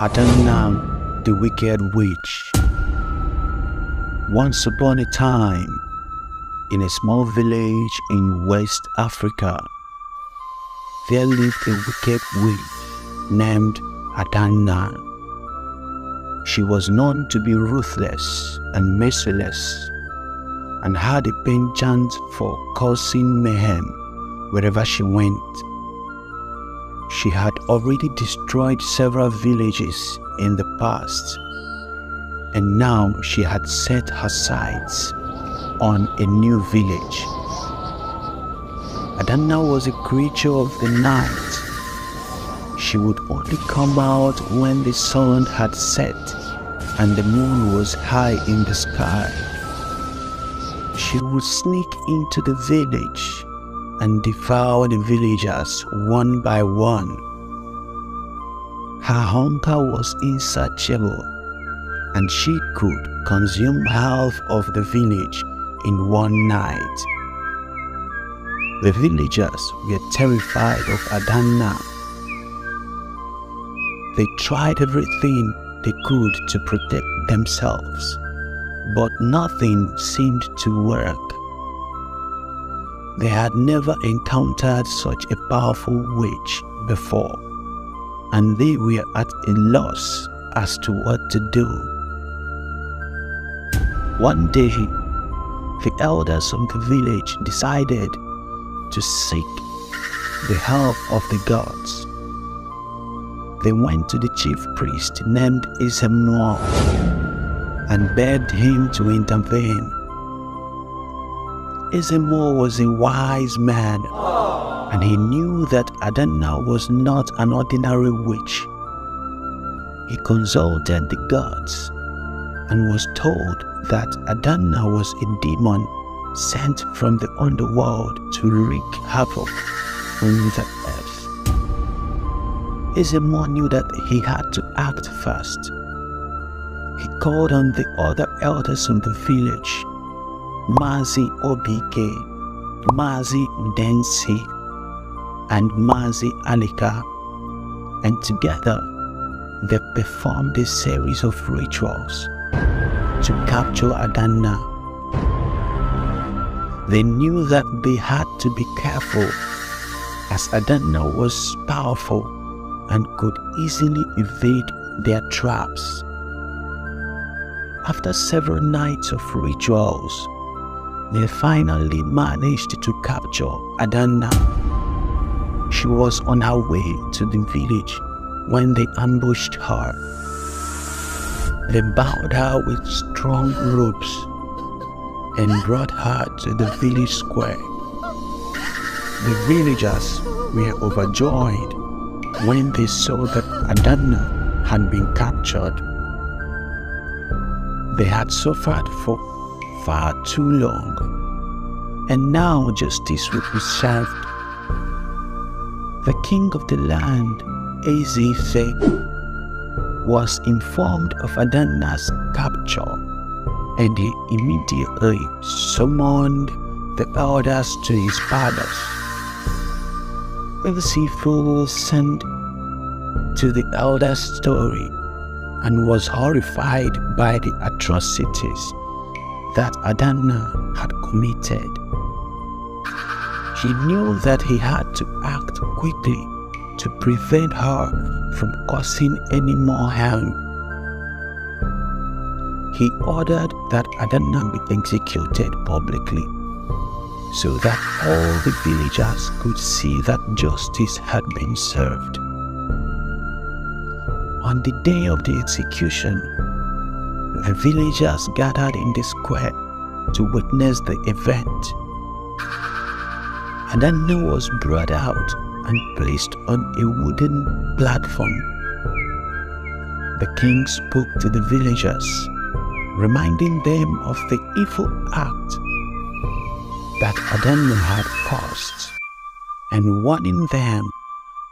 Adanna the Wicked Witch. Once upon a time, in a small village in West Africa, there lived a wicked witch named Adanna. She was known to be ruthless and merciless, and had a penchant for causing mayhem wherever she went. She had already destroyed several villages in the past, and now she had set her sights on a new village. Adanna was a creature of the night. She would only come out when the sun had set and the moon was high in the sky. She would sneak into the village and devour the villagers one by one. Her hunger was insatiable, and she could consume half of the village in one night. The villagers were terrified of Adanna. They tried everything they could to protect themselves, but nothing seemed to work. They had never encountered such a powerful witch before, and they were at a loss as to what to do. One day, the elders of the village decided to seek the help of the gods. They went to the chief priest named insatiable and begged him to intervene. Insatiable was a wise man, and he knew that Adanna was not an ordinary witch. He consulted the gods and was told that Adanna was a demon sent from the underworld to wreak havoc on the earth. Insatiable knew that he had to act fast. He called on the other elders of the village, Mazi Obike, Mazi Udensi, and Mazi Alika, and together they performed a series of rituals to capture Adanna. They knew that they had to be careful, as Adanna was powerful and could easily evade their traps. After several nights of rituals, they finally managed to capture Adanna. She was on her way to the village when they ambushed her. They bound her with strong ropes and brought her to the village square. The villagers were overjoyed when they saw that Adanna had been captured. They had suffered for far too long, and now justice would be served. The king of the land, Ezife, was informed of Adanna's capture, and he immediately summoned the elders to his palace. Ezife listened to the elders' story and was horrified by the atrocities that Adanna had committed. He knew that he had to act quickly to prevent her from causing any more harm. He ordered that Adanna be executed publicly, so that all the villagers could see that justice had been served. On the day of the execution, the villagers gathered in the square to witness the event. Adanna was brought out and placed on a wooden platform. The king spoke to the villagers, reminding them of the evil act that Adanna had caused, and warning them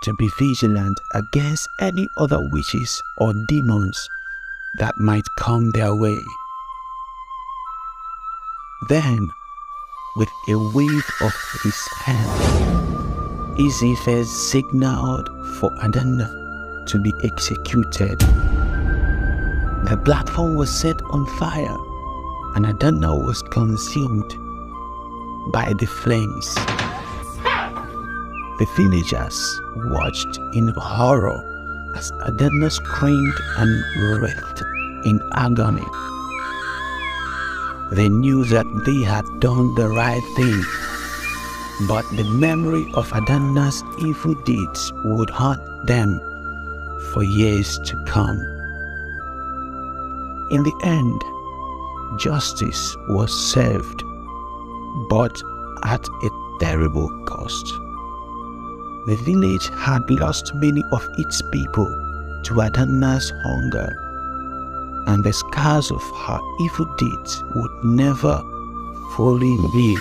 to be vigilant against any other witches or demons that might come their way. Then, with a wave of his hand, Ezife signaled for Adanna to be executed. The platform was set on fire, and Adanna was consumed by the flames. The villagers watched in horror as Adanna screamed and writhed in agony. They knew that they had done the right thing, but the memory of Adanna's evil deeds would haunt them for years to come. In the end, justice was served, but at a terrible cost. The village had lost many of its people to Adanna's hunger, and the scars of her evil deeds would never fully heal.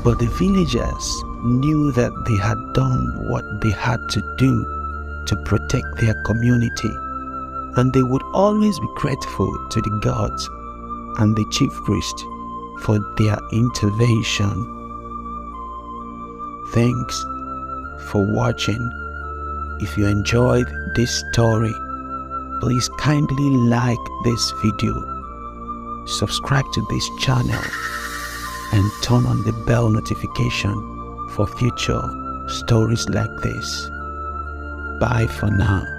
But the villagers knew that they had done what they had to do to protect their community, and they would always be grateful to the gods and the chief priest for their intervention. Thanks for watching. If you enjoyed this story, please kindly like this video, subscribe to this channel, and turn on the bell notification for future stories like this. Bye for now.